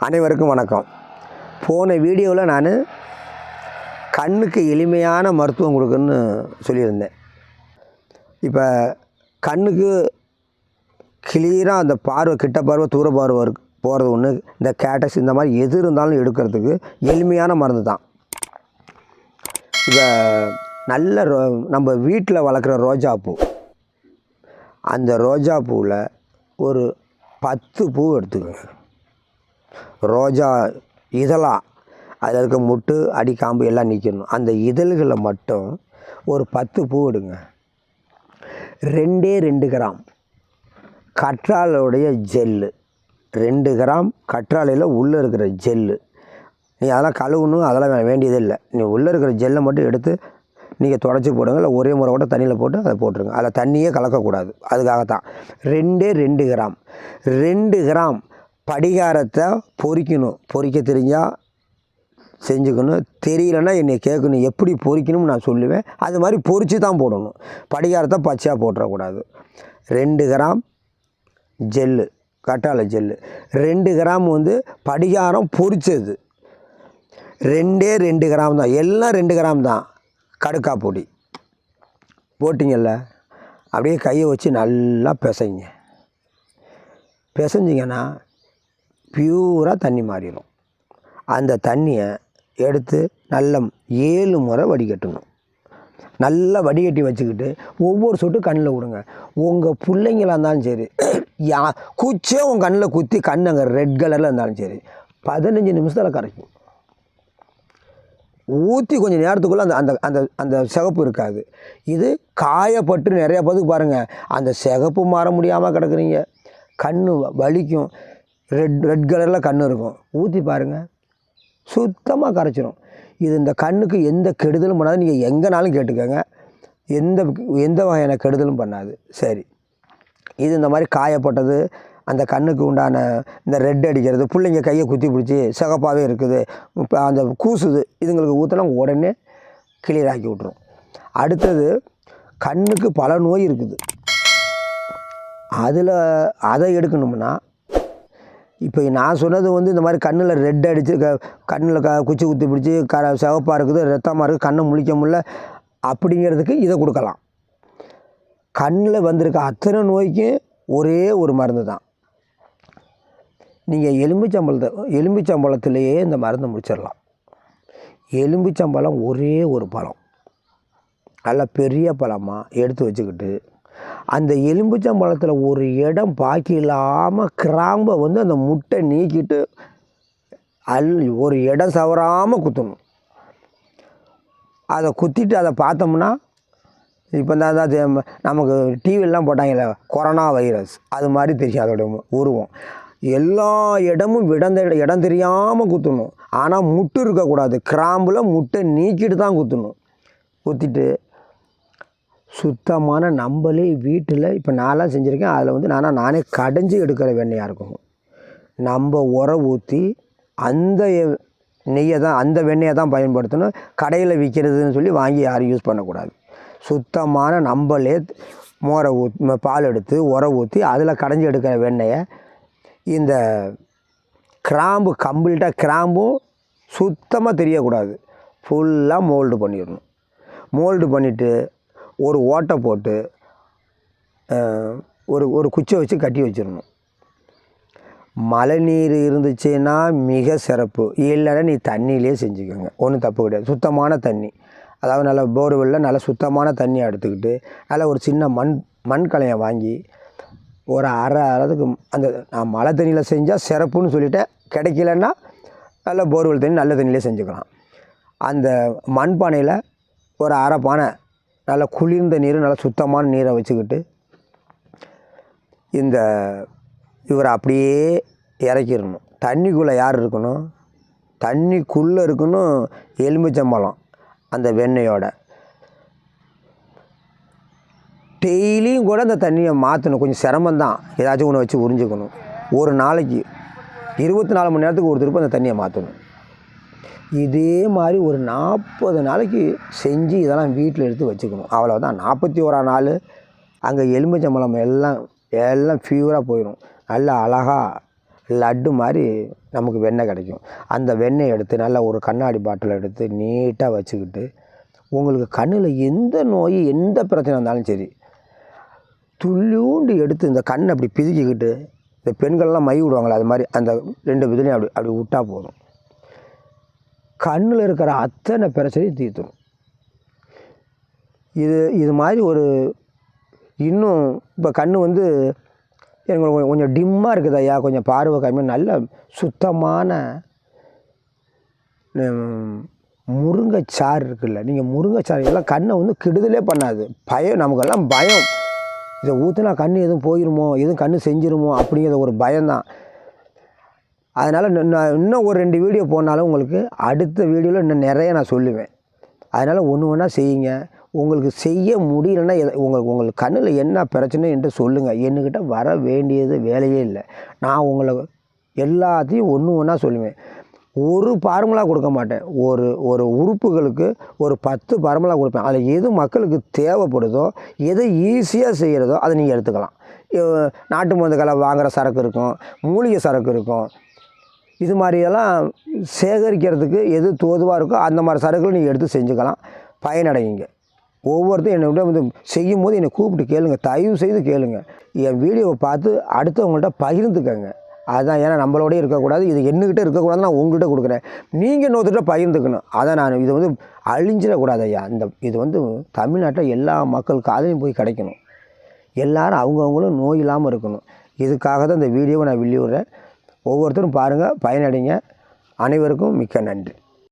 அனைவருக்கும் வணக்கம். போன வீடியோவில் நான் கண்ணுக்கு எளிமையான மருத்துவம் கொடுக்குன்னு சொல்லியிருந்தேன். இப்போ கண்ணுக்கு கிளியராக அந்த பார்வை, கிட்ட பார்வை, தூர பார்வை போகிறது ஒன்று, இந்த கேட்டக்ஸ் இந்த மாதிரி எது இருந்தாலும் எடுக்கிறதுக்கு எளிமையான மருந்து தான். இப்போ நல்ல நம்ம வீட்டில் வளர்க்குற ரோஜாப்பூ, அந்த ரோஜா பூவில் ஒரு 10 பூ எடுத்துக்கோங்க. ரோஜா இதழாக அதில் இருக்க முட்டு, அடிக்காம்பு எல்லாம் நீக்கணும். அந்த இதழ்களை மட்டும் ஒரு 10 பூ எடுங்க. 2 கிராம் கற்றாழையுடைய ஜெல்லு, 2 கிராம் கற்றாழையில் உள்ளே இருக்கிற ஜெல்லு. நீ அதெல்லாம் கழுவணும், அதெல்லாம் வேண்டியதே இல்லை. நீ உள்ளே இருக்கிற ஜெல்லை மட்டும் எடுத்து நீங்கள் தொடச்சி போடுங்க, இல்லை ஒரே முறை கூட தண்ணியில் போட்டு அதை போட்டுருங்க. அதில் தண்ணியே கலக்கக்கூடாது. அதுக்காகத்தான் 2 கிராம் 2 கிராம் படிகாரத்தை பொரிக்கணும். பொரிக்க தெரிஞ்சால் செஞ்சுக்கணும், தெரியலன்னா என்னை கேட்கணும் எப்படி பொரிக்கணும்னு நான் சொல்லுவேன். அது மாதிரி பொரித்து தான் போடணும். படிகாரத்தை பச்சையாக போட்டுறக்கூடாது. 2 கிராம் ஜெல்லு, கற்றாழை ஜெல்லு. 2 கிராம் படிகாரம் பொரித்தது. 2 கிராம் தான், எல்லாம் 2 கிராம் தான். கடுக்காய் பொடி போட்டிங்கல்ல, அப்படியே கையை வச்சு நல்லா பிசைங்க. பிசைஞ்சிங்கன்னா பியூராக தண்ணி மாறிடும். அந்த தண்ணியை எடுத்து நல்ல 7 முறை வடிகட்டணும். நல்லா வடிகட்டி வச்சுக்கிட்டு ஒவ்வொரு சொட்டு கண்ணில் விடுங்க. உங்கள் பிள்ளைங்களாக இருந்தாலும் சரி, குச்சே உங்கள் கண்ணில் குத்தி கண் அங்கே ரெட் கலரில் இருந்தாலும் சரி, 15 நிமிஷத்தில் கரைக்கும். ஊற்றி கொஞ்சம் நேரத்துக்குள்ளே அந்த அந்த அந்த சிகப்பு இருக்காது. இது காயப்பட்டு நிறையா பேருக்கு பாருங்கள், அந்த சிகப்பு மாற முடியாமல் கிடக்குறீங்க. கண் வலிக்கும், ரெட் கலரில் கண் இருக்கும். ஊற்றி பாருங்கள், சுத்தமாக கரைச்சிரும். இது இந்த கண்ணுக்கு எந்த கெடுதலும் பண்ணாது. நீங்கள் எங்கேனாலும் கேட்டுக்கோங்க, எந்த வகையான கெடுதலும் பண்ணாது. சரி, இது இந்த மாதிரி காயப்பட்டது, அந்த கண்ணுக்கு உண்டான இந்த ரெட் அடிக்கிறது, பிள்ளைங்க கையை குத்தி பிடிச்சி சிகப்பாகவே இருக்குது, இப்போ அந்த கூசுது, இதுங்களுக்கு ஊற்றினா உடனே கிளியர் ஆக்கி விட்ரும். அடுத்தது, கண்ணுக்கு பல நோய் இருக்குது. அதை எடுக்கணும்னா, இப்போ நான் சொன்னது இந்த மாதிரி கண்ணில் ரெட் அடித்து கண்ணில் குச்சி குத்தி பிடிச்சி சிவப்பாக இருக்குது, ரத்தமாக இருக்குது, கண்ணை முழிக்க முடியல அப்படிங்கிறதுக்கு இதை கொடுக்கலாம். கண்ணில் வந்திருக்க அத்தனை நோய்க்கும் ஒரே ஒரு மருந்து தான். நீங்கள் எலும்பிச்சம்பழத்திலேயே இந்த மருந்து முடிச்சிடலாம். எலும்பிச்சம்பழம் ஒரே ஒரு பழம், நல்ல பெரிய பழமாக எடுத்து வச்சுக்கிட்டு, அந்த எலும்பிச்சம்பழத்தில் ஒரு இடம் பாக்கி இல்லாமல் கிராம்பை அந்த முட்டை நீக்கிட்டு ஒரு இடம் சவராமல் குத்தணும். அதை குத்திட்டு அதை பார்த்தோம்னா, இப்போ தான் நமக்கு டிவிலாம் போட்டாங்கல்ல கொரோனா வைரஸ், அது மாதிரி தெரியும் அதோட உருவம். எல்லா இடமும் இடம் தெரியாமல் குத்தணும். ஆனால் முட்டு இருக்கக்கூடாது. கிராம்பில் முட்டை நீக்கிட்டு தான் குத்தணும். குத்திட்டு சுத்தமான நம்மளே வீட்டில், இப்போ நான்லாம் செஞ்சுருக்கேன், அதில் நானே கடைஞ்சி எடுக்கிற வெண்ணெயாக இருக்கும். நம்ம உரம் ஊற்றி அந்த நெய்யை தான், அந்த வெண்ணெயை தான் பயன்படுத்தணும். கடையில் விற்கிறதுன்னு சொல்லி வாங்கி யாரும் யூஸ் பண்ணக்கூடாது. சுத்தமான நம்மளே மோரை பால் எடுத்து உரம் ஊற்றி அதில் கடைஞ்சி எடுக்கிற வெண்ணெயை, இந்த கிராம்பு கம்ப்ளீட்டாக கிராம்பும் சுத்தமாக தெரியக்கூடாது, ஃபுல்லாக மோல்டு பண்ணிடணும். மோல்டு பண்ணிவிட்டு ஒரு ஓட்டை போட்டு ஒரு குச்சை வச்சு கட்டி வச்சிடணும். மழை நீர் இருந்துச்சுன்னா மிக சிறப்பு, இல்லைன்னா நீ தண்ணியிலே செஞ்சுக்கோங்க, ஒன்றும் தப்பு கிடையாது. சுத்தமான தண்ணி, அதாவது நல்லா போர்வெல்லில் நல்லா சுத்தமான தண்ணியை எடுத்துக்கிட்டு, நல்லா ஒரு சின்ன மண்கலையை வாங்கி ஒரு அரைக்கு, அந்த நான் மழை தண்ணியில் செஞ்சால் சிறப்புன்னு சொல்லிவிட்டேன். கிடைக்கலன்னா நல்லா போர்வெல் தண்ணி நல்ல தண்ணியிலே செஞ்சுக்கலாம். அந்த மண்பானையில் ஒரு அரை பானை நல்லா குளிர்ந்த நீர், நல்லா சுத்தமான நீரை வச்சுக்கிட்டு இவரை அப்படியே இறக்கிடணும். தண்ணிக்குள்ளே யார் இருக்கணும்? தண்ணிக்குள்ளே இருக்கணும் எலுமிச்சம்பழம் அந்த வெண்ணெயோட. டெய்லியும் கூட அந்த தண்ணியை மாற்றணும். கொஞ்சம் சிரமந்தான், ஏதாச்சும் ஒன்று வச்சு உறிஞ்சிக்கணும். ஒரு நாளைக்கு 24 மணி நேரத்துக்கு ஒரு திருப்பம் அந்த தண்ணியை மாற்றணும். இதே மாதிரி ஒரு 40 நாளைக்கு செஞ்சு இதெல்லாம் வீட்டில் எடுத்து வச்சுக்கணும். அவ்வளோதான். 41ஆம் நாள் அங்கே எலுமிச்சம்பழம் எல்லாம் பியூராக போயிடும். நல்லா அழகாக லட்டு மாதிரி நமக்கு வெண்ணெய் கிடைக்கும். அந்த வெண்ணெய் எடுத்து நல்லா ஒரு கண்ணாடி பாட்டில் எடுத்து நீட்டாக வச்சுக்கிட்டு, உங்களுக்கு கண்ணில் எந்த நோய் எந்த பிரச்சனை இருந்தாலும் சரி, துள்ளியூண்டு எடுத்து இந்த கண்ணை அப்படி பிதுக்கிக்கிட்டு, இந்த பெண்கள்லாம் மை விடுவாங்களே அது மாதிரி அந்த 2 விதிலையும் அப்படி அப்படி விட்டால் போதும், கண்ணில் இருக்கிற அத்தனை பிரச்சனையும் தீர்த்துடும். இது மாதிரி ஒரு இன்னும் இப்போ கண் வந்து எனக்கு கொஞ்சம் டிம்மாக இருக்குது ஐயா, கொஞ்சம் பார்வை கம்மியாக, நல்ல சுத்தமான முருங்கைச்சாறு இருக்குல்ல, நீங்கள் முருங்கைச்சாறு எல்லாம் கண்ணை வந்து கெடுதலே பண்ணாது. நமக்கெல்லாம் பயம், இதை ஊற்றினா கண் எதுவும் போயிடுமோ, எதுவும் கண் செஞ்சிருமோ அப்படிங்கிற ஒரு பயம்தான். அதனால் நான் இன்னும் ஒரு 2 வீடியோ போனாலும் உங்களுக்கு அடுத்த வீடியோவில் இன்னும் நிறைய நான் சொல்லுவேன். அதனால் ஒன்று ஒன்றா செய்யுங்க. உங்களுக்கு செய்ய முடியலன்னா உங்களுக்கு கண்ணில் என்ன பிரச்சனை என்று சொல்லுங்கள். என்கிட்ட வர வேண்டியது வேலையே இல்லை. நான் உங்களை எல்லாத்தையும் ஒன்று ஒன்றா சொல்லுவேன். ஒரு ஃபார்முலா கொடுக்க மாட்டேன். ஒரு உறுப்புகளுக்கு ஒரு 10 ஃபார்முலா கொடுப்பேன். அதில் எது மக்களுக்கு தேவைப்படுதோ, எதை ஈஸியாக செய்கிறதோ அதை நீங்கள் எடுத்துக்கலாம். நாட்டு மருந்துகளை வாங்குகிற சரக்கு இருக்கும், மூலிகை சரக்கு இருக்கும். இது மாதிரியெல்லாம் சேகரிக்கிறதுக்கு எது தோதுவாக இருக்கோ அந்த மாதிரி சரக்குகளை நீங்கள் எடுத்து செஞ்சுக்கலாம், பயனடையுங்க. ஒவ்வொருத்தரும் என்னை வந்து செய்யும் போது என்னை கூப்பிட்டு கேளுங்க, தயவு செய்து கேளுங்க. என் வீடியோவை பார்த்து அடுத்தவங்கள்ட்ட பகிர்ந்துக்கங்க. அதுதான், ஏன்னா நம்மளோடய இருக்கக்கூடாது, இது என்கிட்ட இருக்கக்கூடாது, நான் உங்கள்கிட்ட கொடுக்குறேன், நீங்கள் இன்னொருத்தட்ட பகிர்ந்துக்கணும். அதான் நான் இதை வந்து அழிஞ்சிடக்கூடாது ஐயா. இது வந்து தமிழ்நாட்டில் எல்லா மக்கள் காலையும் போய் கிடைக்கணும். எல்லோரும் அவங்கவுங்களும் நோய் இல்லாமல் இருக்கணும். இதுக்காக தான் இந்த வீடியோவை நான் வெளியிடுறேன். ஒவ்வொருத்தரும் பாருங்கள், பயனடைங்க. அனைவருக்கும் மிக்க நன்றி.